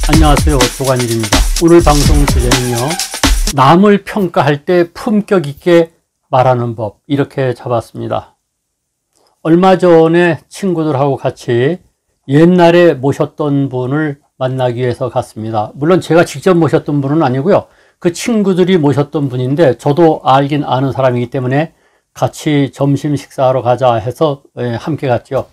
안녕하세요, 조관일입니다. 오늘 방송 주제는요, 남을 평가할 때 품격 있게 말하는 법, 이렇게 잡았습니다. 얼마 전에 친구들하고 같이 옛날에 모셨던 분을 만나기 위해서 갔습니다. 물론 제가 직접 모셨던 분은 아니고요, 그 친구들이 모셨던 분인데 저도 알긴 아는 사람이기 때문에 같이 점심 식사하러 가자 해서 함께 갔죠.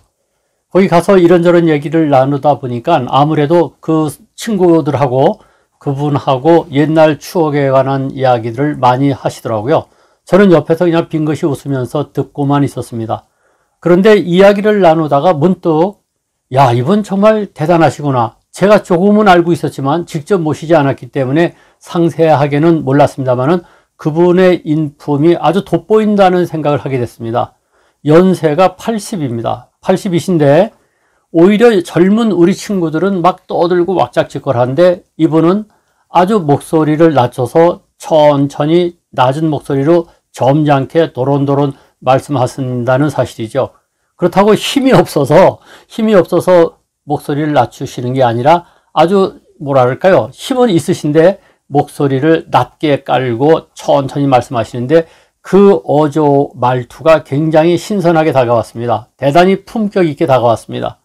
거기 가서 이런저런 얘기를 나누다 보니까 아무래도 그 친구들하고 그분하고 옛날 추억에 관한 이야기들을 많이 하시더라고요. 저는 옆에서 그냥 빙긋이 웃으면서 듣고만 있었습니다. 그런데 이야기를 나누다가 문득, 야, 이분 정말 대단하시구나. 제가 조금은 알고 있었지만 직접 모시지 않았기 때문에 상세하게는 몰랐습니다만은 그분의 인품이 아주 돋보인다는 생각을 하게 됐습니다. 연세가 80입니다. 80이신데 오히려 젊은 우리 친구들은 막 떠들고 왁작지껄한데 이분은 아주 목소리를 낮춰서 천천히 낮은 목소리로 점잖게 도론도론 말씀하신다는 사실이죠. 그렇다고 힘이 없어서 목소리를 낮추시는 게 아니라 아주 뭐랄까요, 힘은 있으신데 목소리를 낮게 깔고 천천히 말씀하시는데 그 어조 말투가 굉장히 신선하게 다가왔습니다. 대단히 품격 있게 다가왔습니다.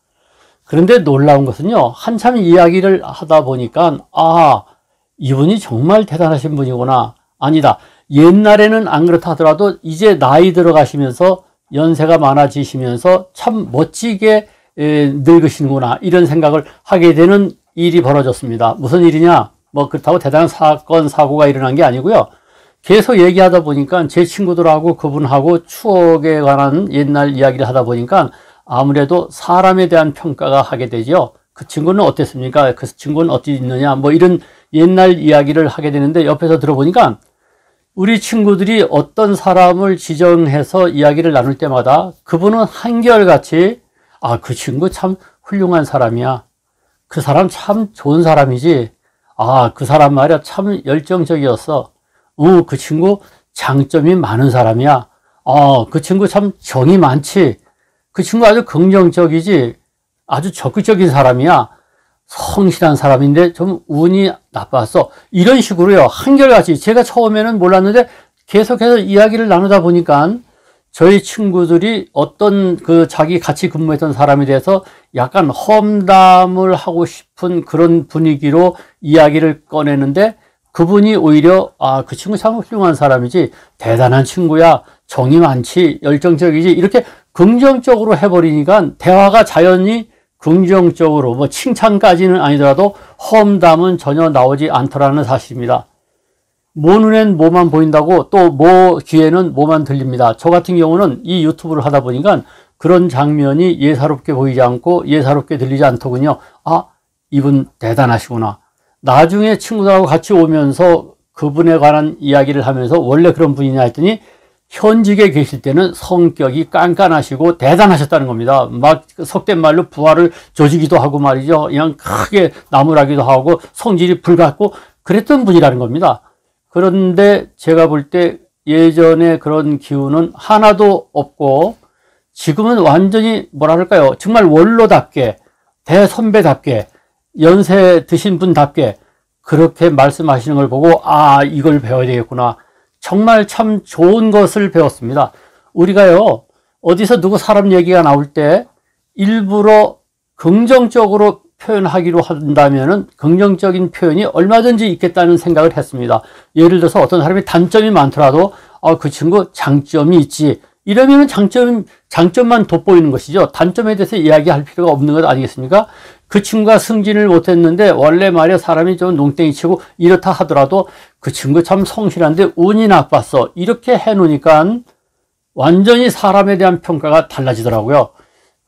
그런데 놀라운 것은요, 한참 이야기를 하다 보니까 이분이 정말 대단하신 분이구나. 아니다, 옛날에는 안 그렇다 하더라도 이제 나이 들어가시면서 연세가 많아지시면서 참 멋지게 늙으시는구나, 이런 생각을 하게 되는 일이 벌어졌습니다. 무슨 일이냐, 뭐 그렇다고 대단한 사건 사고가 일어난 게 아니고요, 계속 얘기하다 보니까 제 친구들하고 그분하고 추억에 관한 옛날 이야기를 하다 보니까 아무래도 사람에 대한 평가가 하게 되죠. 그 친구는 어땠습니까? 그 친구는 어디 있느냐, 뭐 이런 옛날 이야기를 하게 되는데 옆에서 들어보니까 우리 친구들이 어떤 사람을 지정해서 이야기를 나눌 때마다 그분은 한결같이 그 친구 참 훌륭한 사람이야, 그 사람 참 좋은 사람이지, 그 사람 말이야 참 열정적이었어, 그 친구 장점이 많은 사람이야, 그 친구 참 정이 많지, 그 친구 아주 긍정적이지, 아주 적극적인 사람이야, 성실한 사람인데 좀 운이 나빴어, 이런 식으로요, 한결같이. 제가 처음에는 몰랐는데 계속해서 이야기를 나누다 보니까 저희 친구들이 어떤 자기 같이 근무했던 사람에 대해서 약간 험담을 하고 싶은 그런 분위기로 이야기를 꺼내는데 그분이 오히려 그 친구 참 훌륭한 사람이지, 대단한 친구야, 정이 많지, 열정적이지, 이렇게 긍정적으로 해버리니까 대화가 자연히 긍정적으로, 뭐 칭찬까지는 아니더라도 험담은 전혀 나오지 않더라는 사실입니다. 뭐 눈엔 뭐만 보인다고 또 뭐 귀에는 뭐만 들립니다. 저 같은 경우는 이 유튜브를 하다 보니까 그런 장면이 예사롭게 보이지 않고 예사롭게 들리지 않더군요. 이분 대단하시구나. 나중에 친구들하고 같이 오면서 그분에 관한 이야기를 하면서 원래 그런 분이냐 했더니 현직에 계실 때는 성격이 깐깐하시고 대단하셨다는 겁니다. 막 속된 말로 부하를 조지기도 하고 말이죠, 그냥 크게 나무라기도 하고 성질이 불같고 그랬던 분이라는 겁니다. 그런데 제가 볼 때 예전에 그런 기운은 하나도 없고 지금은 완전히 뭐랄까요, 정말 원로답게, 대선배답게, 연세 드신 분답게 그렇게 말씀하시는 걸 보고 이걸 배워야 되겠구나, 정말 참 좋은 것을 배웠습니다. 우리가요, 어디서 누구 사람 얘기가 나올 때 일부러 긍정적으로 표현하기로 한다면은 긍정적인 표현이 얼마든지 있겠다는 생각을 했습니다. 예를 들어서 어떤 사람이 단점이 많더라도 그 친구 장점이 있지, 이러면은 장점만 돋보이는 것이죠. 단점에 대해서 이야기할 필요가 없는 것 아니겠습니까? 그 친구가 승진을 못했는데 원래 말이야 사람이 좀 농땡이 치고 이렇다 하더라도 그 친구 참 성실한데 운이 나빴어, 이렇게 해놓으니까 완전히 사람에 대한 평가가 달라지더라고요.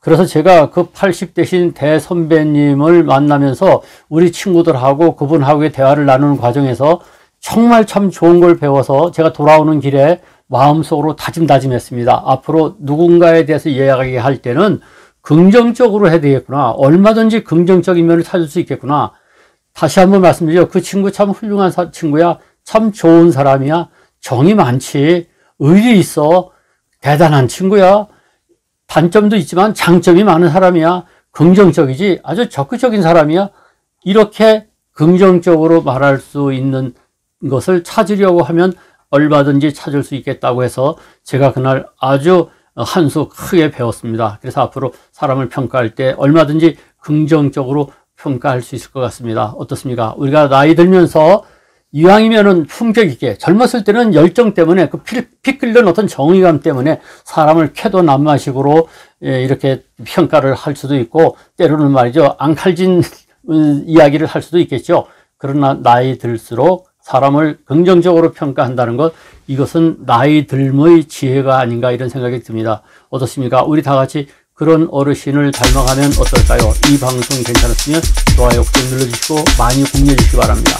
그래서 제가 그 80대신 대선배님을 만나면서 우리 친구들하고 그분하고의 대화를 나누는 과정에서 정말 참 좋은 걸 배워서 제가 돌아오는 길에 마음속으로 다짐했습니다. 앞으로 누군가에 대해서 이야기할 때는 긍정적으로 해야 되겠구나, 얼마든지 긍정적인 면을 찾을 수 있겠구나. 다시 한번 말씀드리죠. 그 친구 참 훌륭한 친구야, 참 좋은 사람이야, 정이 많지, 의리 있어, 대단한 친구야, 단점도 있지만 장점이 많은 사람이야, 긍정적이지, 아주 적극적인 사람이야, 이렇게 긍정적으로 말할 수 있는 것을 찾으려고 하면 얼마든지 찾을 수 있겠다고 해서 제가 그날 아주 한 수 크게 배웠습니다. 그래서 앞으로 사람을 평가할 때 얼마든지 긍정적으로 평가할 수 있을 것 같습니다. 어떻습니까? 우리가 나이 들면서 이왕이면은 품격 있게, 젊었을 때는 열정 때문에 그 피 끓는 어떤 정의감 때문에 사람을 캐도 남마식으로 이렇게 평가를 할 수도 있고, 때로는 말이죠, 앙칼진 이야기를 할 수도 있겠죠. 그러나 나이 들수록 사람을 긍정적으로 평가한다는 것, 이것은 나이 들m의 지혜가 아닌가 이런 생각이 듭니다. 어떻습니까? 우리 다 같이 그런 어르신을 닮아가면 어떨까요? 이 방송이 괜찮았으면 좋아요, 구독 눌러주시고 많이 공유해 주시기 바랍니다.